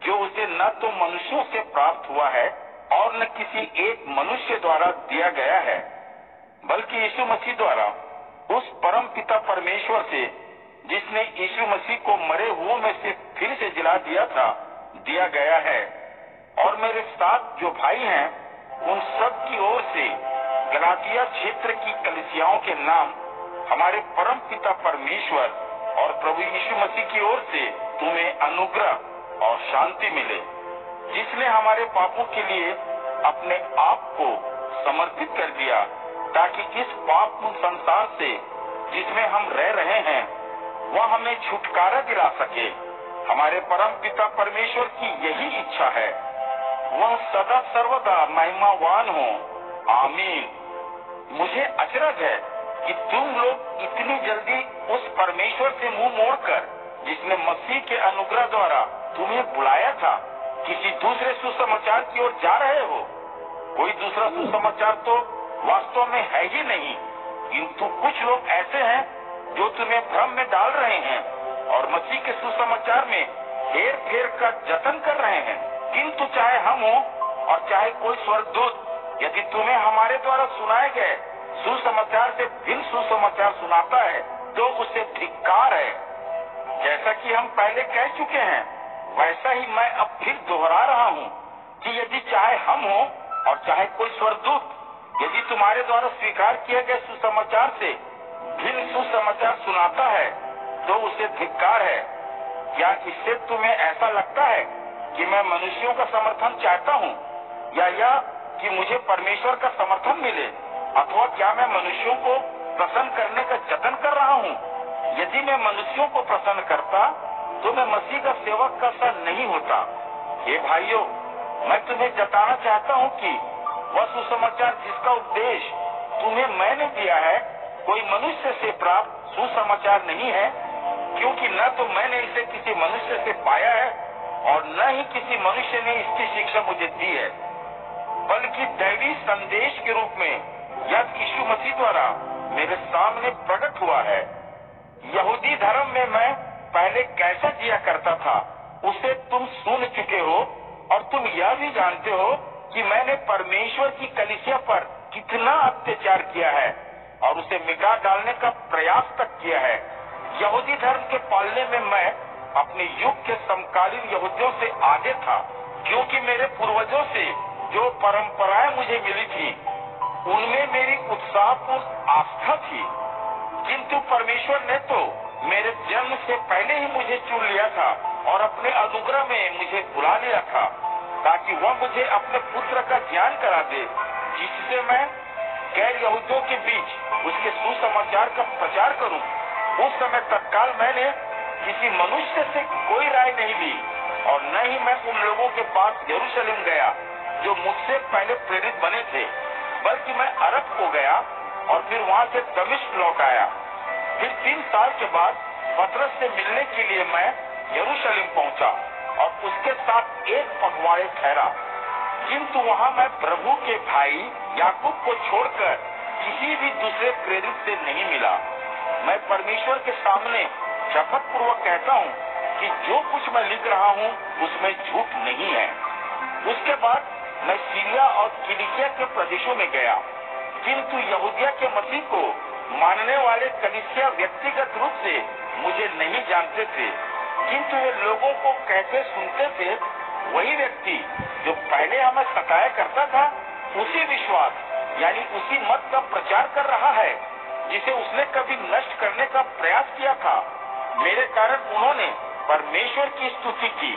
जो उसे न तो मनुष्यों से प्राप्त हुआ है और न किसी एक मनुष्य द्वारा दिया गया है, बल्कि यीशु मसीह द्वारा उस परम पिता परमेश्वर से, जिसने यीशु मसीह को मरे हुओं में से फिर से जिला दिया था, दिया गया है। और मेरे साथ जो भाई हैं, उन सब की ओर से गलातिया क्षेत्र की कलीसियाओं के नाम हमारे परम पिता परमेश्वर और प्रभु यीशु मसीह की ओर से तुम्हें अनुग्रह और शांति मिले, जिसने हमारे पापों के लिए अपने आप को समर्पित कर दिया, ताकि इस पापपूर्ण संसार से जिसमें हम रह रहे हैं, वह हमें छुटकारा दिला सके। हमारे परम पिता परमेश्वर की यही इच्छा है, वह सदा सर्वदा महिमावान हो। आमीन। मुझे अचरज है कि तुम लोग इतनी जल्दी उस परमेश्वर से मुंह मोड़कर, जिसने मसीह के अनुग्रह द्वारा तुम्हें बुलाया था, किसी दूसरे सुसमाचार की ओर जा रहे हो। कोई दूसरा सुसमाचार तो वास्तव में है ही नहीं, किंतु कुछ लोग ऐसे हैं जो तुम्हें भ्रम में डाल रहे हैं और मसीह के सुसमाचार में हेर फेर का जतन कर रहे हैं। किंतु चाहे हम हो और चाहे कोई स्वर्गदूत, यदि तुम्हें हमारे द्वारा सुनाए गए सुसमाचार से भिन्न सुसमाचार सुनाता है, तो उसे धिक्कार है। जैसा कि हम पहले कह चुके हैं, वैसा ही मैं अब फिर दोहरा रहा हूँ कि यदि चाहे हम हो और चाहे कोई स्वर्गदूत, यदि तुम्हारे द्वारा स्वीकार किए गए सुसमाचार से भिन्न सुसमाचार सुनाता है, तो उसे धिक्कार है। क्या इससे तुम्हें ऐसा लगता है कि मैं मनुष्यों का समर्थन चाहता हूँ, या यह कि मुझे परमेश्वर का समर्थन मिले, अथवा क्या मैं मनुष्यों को प्रसन्न करने का जतन कर रहा हूँ? यदि मैं मनुष्यों को प्रसन्न करता, तो मैं मसीह का सेवक का सा नहीं होता। हे भाइयों, मैं तुम्हें जताना चाहता हूँ कि वह सुसमाचार जिसका उपदेश तुम्हें मैंने दिया है, कोई मनुष्य से प्राप्त सुसमाचार नहीं है, क्योंकि न तो मैंने इसे किसी मनुष्य से पाया है और न ही किसी मनुष्य ने इसकी शिक्षा मुझे दी है, बल्कि दैवी संदेश के रूप में यह यीशु मसीह द्वारा मेरे सामने प्रकट हुआ है। यहूदी धर्म में मैं पहले कैसा जिया करता था, उसे तुम सुन चुके हो, और तुम यह भी जानते हो कि मैंने परमेश्वर की कलीसिया पर कितना अत्याचार किया है और उसे मिटा डालने का प्रयास तक किया है। यहूदी धर्म के पालने में मैं अपने युग के समकालीन यहूदियों से आगे था, क्योंकि मेरे पूर्वजों से जो परंपराएं मुझे मिली थी, उनमें मेरी उत्साहपूर्ण आस्था थी। किंतु परमेश्वर ने तो मेरे जन्म से पहले ही मुझे चुन लिया था और अपने अनुग्रह में मुझे बुला लिया था, ताकि वह मुझे अपने पुत्र का ज्ञान करा दे, जिससे मैं गैर यहूदियों के बीच उसके सुसमाचार का प्रचार करूं। उस समय तत्काल मैंने किसी मनुष्य से कोई राय नहीं ली, और न ही मैं उन लोगों के पास यरूशलेम गया जो मुझसे पहले प्रेरित बने थे, बल्कि मैं अरब को गया और फिर वहां से दमिश्क लौट आया। फिर 3 साल के बाद पतरस से मिलने के लिए मैं यरूशलेम पहुंचा और उसके साथ एक पखवाड़े ठहरा। किंतु वहां मैं प्रभु के भाई याकूब को छोड़कर किसी भी दूसरे प्रेरित से नहीं मिला। मैं परमेश्वर के सामने शपथ पूर्वक कहता हूँ कि जो कुछ मैं लिख रहा हूँ उसमें झूठ नहीं है। उसके बाद मैं सीरिया और किलिकिया के प्रदेशों में गया, किंतु यहूदिया के मसीह को मानने वाले कलीसिया व्यक्तिगत रूप से मुझे नहीं जानते थे, किंतु वे लोगों को कहते सुनते थे, वही व्यक्ति जो पहले हमें सताया करता था, उसी विश्वास यानी उसी मत का प्रचार कर रहा है जिसे उसने कभी नष्ट करने का प्रयास किया था। मेरे कारण उन्होंने परमेश्वर की स्तुति की।